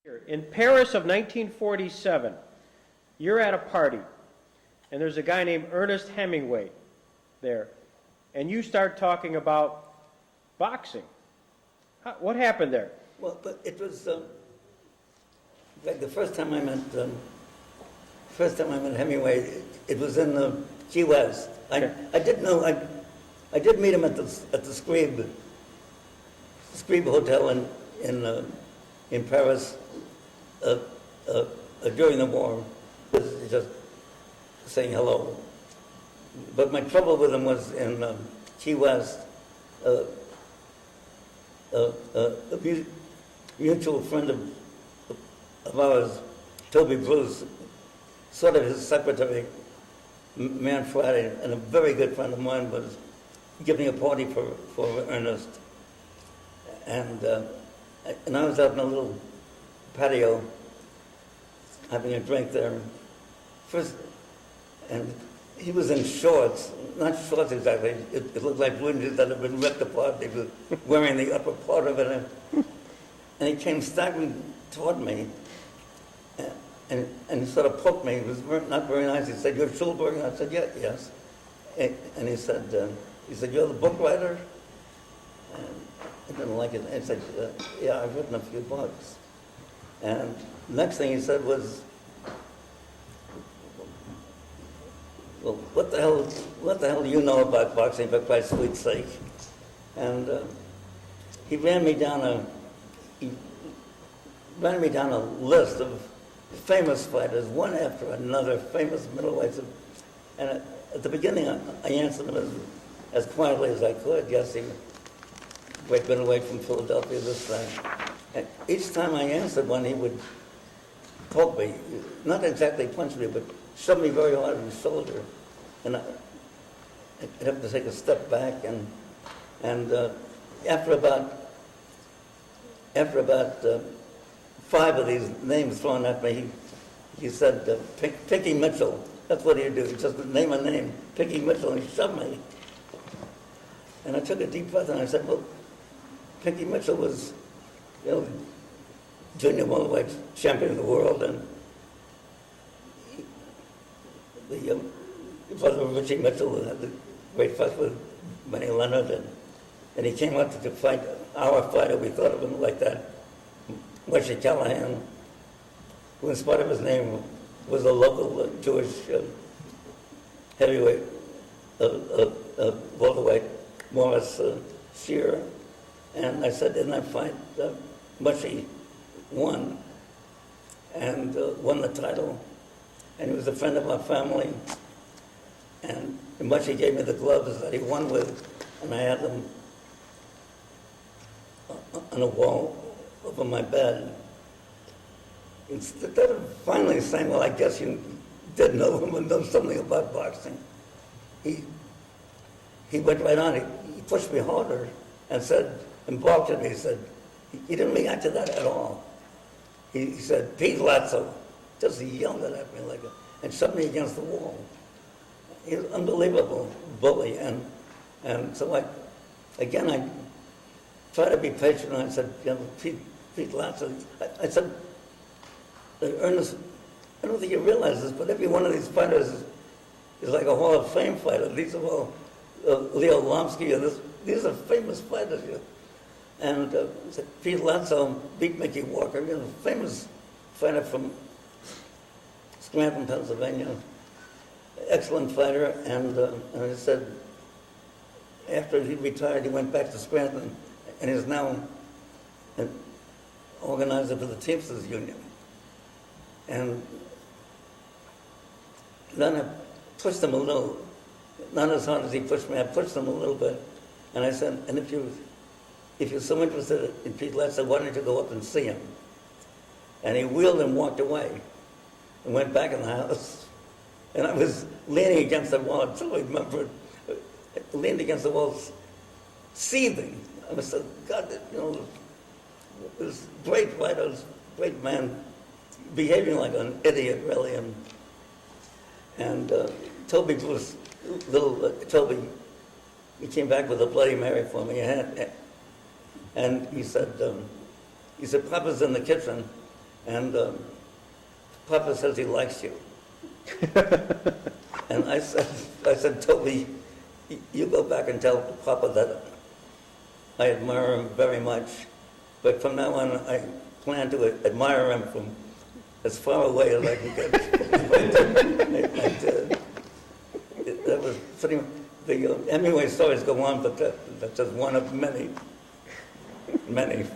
In Paris of 1947, you're at a party, and there's a guy named Ernest Hemingway there, and you start talking about boxing. What happened there? Well, but it was like the first time I met Hemingway. It was in Key West. Okay. I did know I did meet him at the Scribe Hotel in Paris during the war, just saying hello. But my trouble with him was in Key West. A mutual friend of ours, Toby Bruce, sort of his secretary, Man Friday, and a very good friend of mine was giving a party for Ernest. And I was out in a little patio having a drink there. First, and he was in shorts, not shorts exactly. It looked like windows that had been ripped apart. He was wearing the upper part of it. And he came staggering toward me and he sort of poked me. It was not very nice. He said, "You're Schulberg?" And I said, "Yeah, yes." And he said, "You're the book writer?" And I didn't like it. And he said, "Yeah, I've written a few books." And the next thing he said was, "Well, what the hell do you know about boxing, for Christ's sweet sake?" And he ran me down a list of famous fighters, one after another, famous middleweights. And at the beginning, I answered them as quietly as I could. Yes, he was a great middleweight from Philadelphia, this thing. And each time I answered one, he would poke me, not exactly punch me, but shoved me very hard in the shoulder. And I'd have to take a step back. And after about 5 of these names thrown at me, he said, "Pinky Mitchell." That's what he'd do. He'd just name a name, Pinky Mitchell, and he shoved me. And I took a deep breath and I said, "Well, Pinky Mitchell was, junior middleweight champion of the world, and the brother of Richie Mitchell who had the great fight with Benny Leonard, and he came out to fight our fighter. We thought of him like that, Wesley Callahan, who in spite of his name was a local Jewish heavyweight, welterweight, Morris Shearer." And I said, "In that fight, Mushy won, and won the title, and he was a friend of our family, and Mushy gave me the gloves that he won with, and I had them on a wall over my bed." Instead of finally saying, "Well, I guess you did know him and know something about boxing," he went right on. He pushed me harder and said, and balked at me. He said, he didn't react to that at all. He said, "Pete Latzo," just he yelled it at me like and shoved me against the wall. He was an unbelievable bully, and so I tried to be patient. And I said, "Pete Latzo," I said, "Ernest, I don't think you realize this, but every one of these fighters is like a Hall of Fame fighter. These are all Leo Lomsky, and these are famous fighters." And Pete Latzo beat Mickey Walker, famous fighter from Scranton, Pennsylvania, excellent fighter. And I said, after he retired, he went back to Scranton, and is now an organizer for the Teamsters Union. And then I pushed him a little, not as hard as he pushed me. I pushed him a little bit, and I said, "And if you're so interested in Pete Latzo, why don't you go up and see him?" And he wheeled and walked away and went back in the house. And I was leaning against the wall. I still remember it. I leaned against the wall, seething. I was so, God, this great fighter, this great man, behaving like an idiot, really. And Toby was Toby, he came back with a Bloody Mary for me, and he said, Papa's in the kitchen, and Papa says he likes you. And I said, Toby, you go back and tell Papa that I admire him very much, but from now on, I plan to admire him from as far away as I can get. That was pretty much, the Hemingway stories go on, but that's just one of many, many.